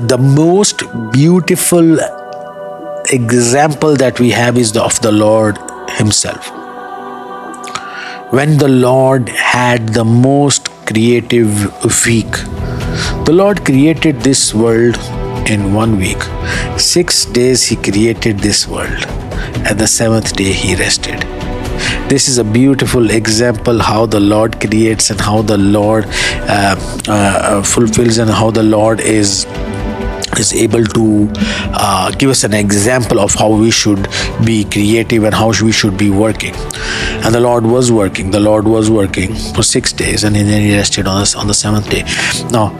the most beautiful example that we have is of the Lord himself. When the Lord had the most creative week, the Lord created this world in 1 week. 6 days he created this world, and the 7th day he rested. This is a beautiful example how the Lord creates and how the Lord fulfills, and how the Lord is able to give us an example of how we should be creative and how we should be working. And the Lord was working for 6 days, and then he rested on the 7th day. Now,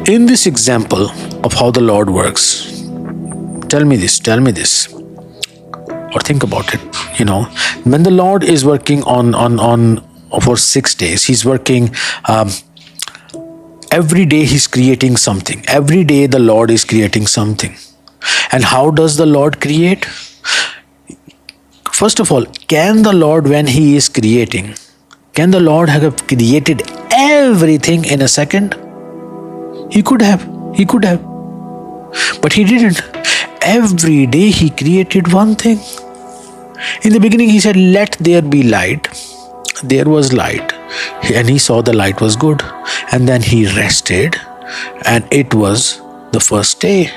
in this example of how the Lord works, tell me this, or think about it. When the Lord is working on for 6 days, he's working every day. He's creating something. Every day the Lord is creating something. And how does the Lord create? First of all, can the Lord, when he is creating, can the Lord have created everything in a second? He could have, but he didn't. Every day he created one thing. In the beginning he said, let there be light. There was light, and he saw the light was good, and then he rested, and it was the first day.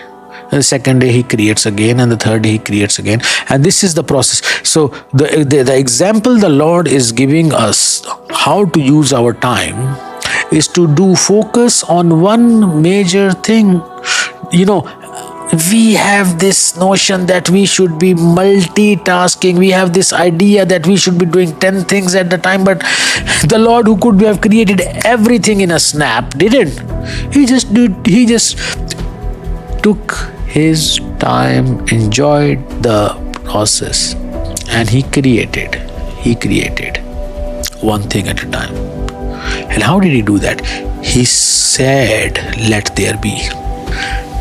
And the second day he creates again, and the third day he creates again, and this is the process. So the example the Lord is giving us how to use our time is to focus on one major thing. We have this notion that we should be multitasking. We have this idea that we should be doing 10 things at a time, but the Lord, who could have created everything in a snap, didn't. He just took his time, enjoyed the process, and he created one thing at a time. And how did he do that? He said, let there be.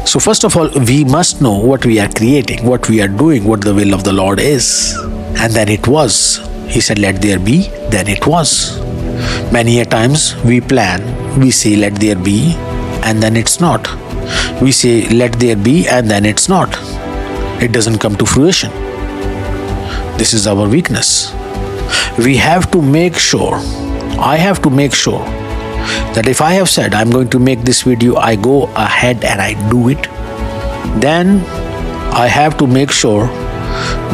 So first of all, we must know what we are creating, what we are doing, what the will of the Lord is. And then it was. He said, let there be, then it was. Many a times we plan, we say, let there be, and then it's not. We say, let there be, and then it's not. It doesn't come to fruition. This is our weakness. We have to make sure, I have to make sure, that if I have said I'm going to make this video, I go ahead and I do it. Then I have to make sure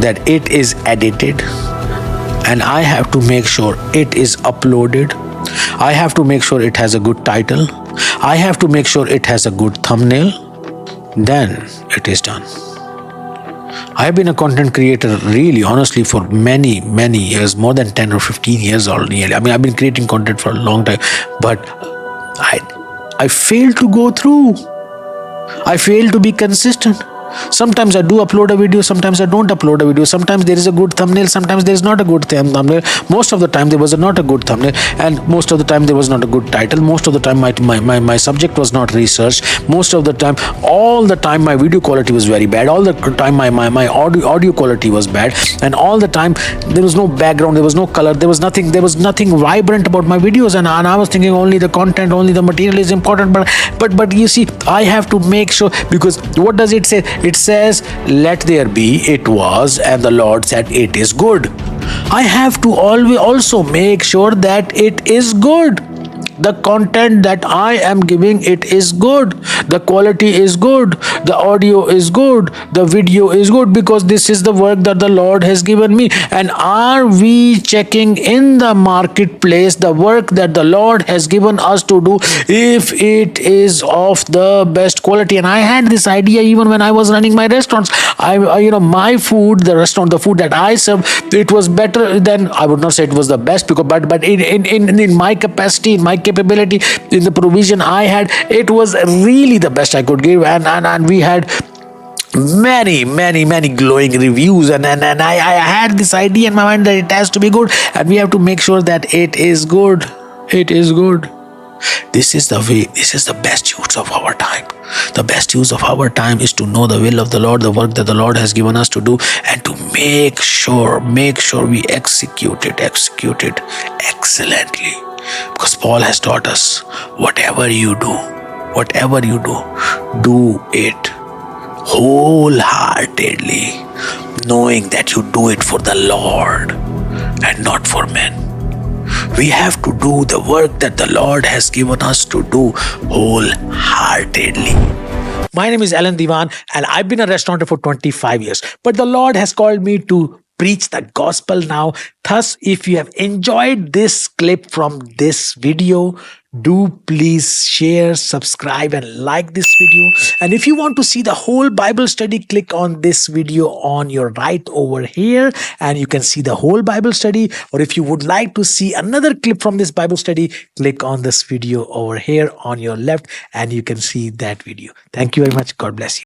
that it is edited, and I have to make sure it is uploaded. I have to make sure it has a good title. I have to make sure it has a good thumbnail. Then it is done. I have been a content creator really, honestly, for many years, more than 10 or 15 years already. I've been creating content for a long time, but I failed to go through. I failed to be consistent. Sometimes I do upload a video, sometimes I don't upload a video. Sometimes there is a good thumbnail, sometimes there is not a good thumbnail. Most of the time there was not a good thumbnail, and most of the time there was not a good title. Most of the time my subject was not researched. Most of the time, all the time my video quality was very bad. All the time my audio quality was bad, and all the time there was no background, there was no color, there was nothing vibrant about my videos, and I was thinking only the content, only the material is important. But you see, I have to make sure, because what does it say? It says, let there be, it was, and the Lord said, it is good. I have to always also make sure that it is good. The content that I am giving, it is good. The quality is good. The audio is good. The video is good, because this is the work that the Lord has given me. And are we checking in the marketplace the work that the Lord has given us to do, if it is of the best quality? And I had this idea even when I was running my restaurants. My food, the food that I serve, it was better than, I would not say it was the best, because but in my capacity, in my capability, in the provision I had, it was really the best I could give, and we had many glowing reviews, and I had this idea in my mind that it has to be good, and we have to make sure that it is good. It is good. This is the way. This is the best use of our time. The best use of our time is to know the will of the Lord, the work that the Lord has given us to do, and to make sure we execute it excellently. Because Paul has taught us, whatever you do, do it wholeheartedly, knowing that you do it for the Lord and not for men. We have to do the work that the Lord has given us to do wholeheartedly. My name is Allen Diwan, and I've been a restaurateur for 25 years. But the Lord has called me to preach the gospel now. Thus, if you have enjoyed this clip from this video, do please share, subscribe, and like this video. And if you want to see the whole Bible study, click on this video on your right over here, and you can see the whole Bible study. Or if you would like to see another clip from this Bible study, click on this video over here on your left, and you can see that video. Thank you very much. God bless you.